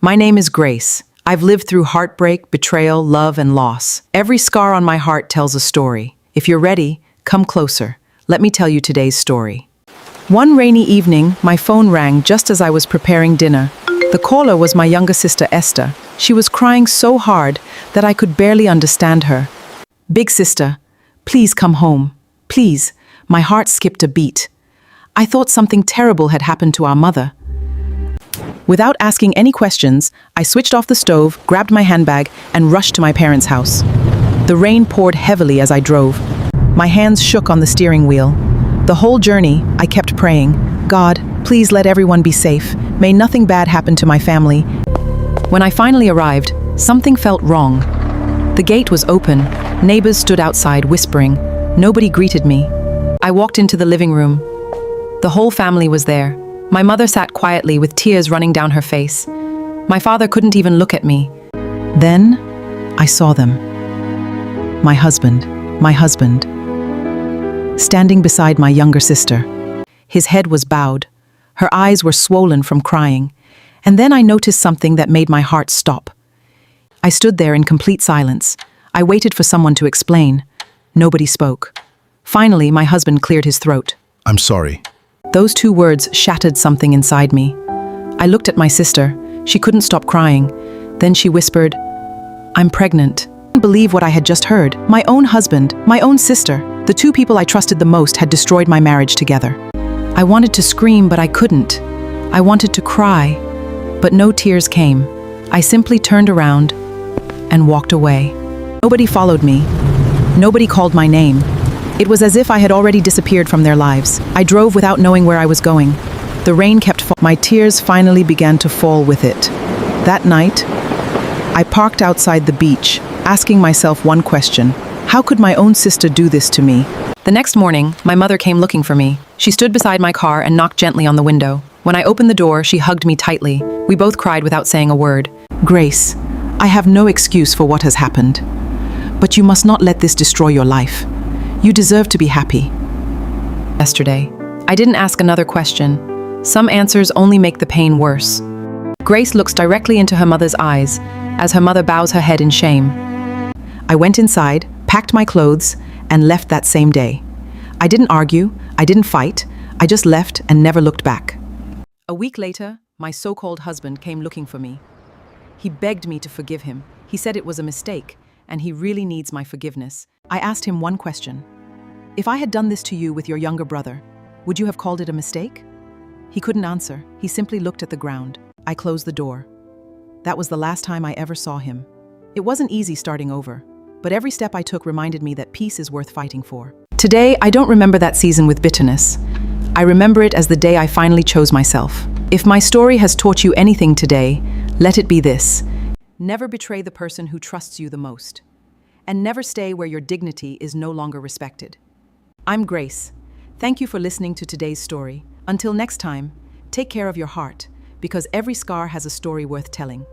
My name is Grace. I've lived through heartbreak, betrayal, love, and loss. Every scar on my heart tells a story. If you're ready, come closer. Let me tell you today's story. One rainy evening, my phone rang just as I was preparing dinner. The caller was my younger sister, Esther. She was crying so hard that I could barely understand her. "Big sister, please come home. Please." My heart skipped a beat. I thought something terrible had happened to our mother. Without asking any questions, I switched off the stove, grabbed my handbag, and rushed to my parents' house. The rain poured heavily as I drove. My hands shook on the steering wheel. The whole journey, I kept praying, "God, please let everyone be safe. May nothing bad happen to my family." When I finally arrived, something felt wrong. The gate was open. Neighbors stood outside whispering. Nobody greeted me. I walked into the living room. The whole family was there. My mother sat quietly with tears running down her face. My father couldn't even look at me. Then, I saw them. My husband, standing beside my younger sister. His head was bowed. Her eyes were swollen from crying. And then I noticed something that made my heart stop. I stood there in complete silence. I waited for someone to explain. Nobody spoke. Finally, my husband cleared his throat. "I'm sorry." Those two words shattered something inside me. I looked at my sister. She couldn't stop crying. Then she whispered, "I'm pregnant." I couldn't believe what I had just heard. My own husband, my own sister, the two people I trusted the most had destroyed my marriage together. I wanted to scream, but I couldn't. I wanted to cry, but no tears came. I simply turned around and walked away. Nobody followed me. Nobody called my name. It was as if I had already disappeared from their lives. I drove without knowing where I was going. The rain kept falling. My tears finally began to fall with it. That night, I parked outside the beach, asking myself one question. How could my own sister do this to me? The next morning, my mother came looking for me. She stood beside my car and knocked gently on the window. When I opened the door, she hugged me tightly. We both cried without saying a word. "Grace, I have no excuse for what has happened. But you must not let this destroy your life. You deserve to be happy." Yesterday, I didn't ask another question. Some answers only make the pain worse. Grace looks directly into her mother's eyes as her mother bows her head in shame. I went inside, packed my clothes, and left that same day. I didn't argue, I didn't fight, I just left and never looked back. A week later, my so-called husband came looking for me. He begged me to forgive him. He said it was a mistake, and he really needs my forgiveness. I asked him one question. "If I had done this to you with your younger brother, would you have called it a mistake?" He couldn't answer. He simply looked at the ground. I closed the door. That was the last time I ever saw him. It wasn't easy starting over, but every step I took reminded me that peace is worth fighting for. Today, I don't remember that season with bitterness. I remember it as the day I finally chose myself. If my story has taught you anything today, let it be this. Never betray the person who trusts you the most. And never stay where your dignity is no longer respected. I'm Grace. Thank you for listening to today's story. Until next time, take care of your heart, because every scar has a story worth telling.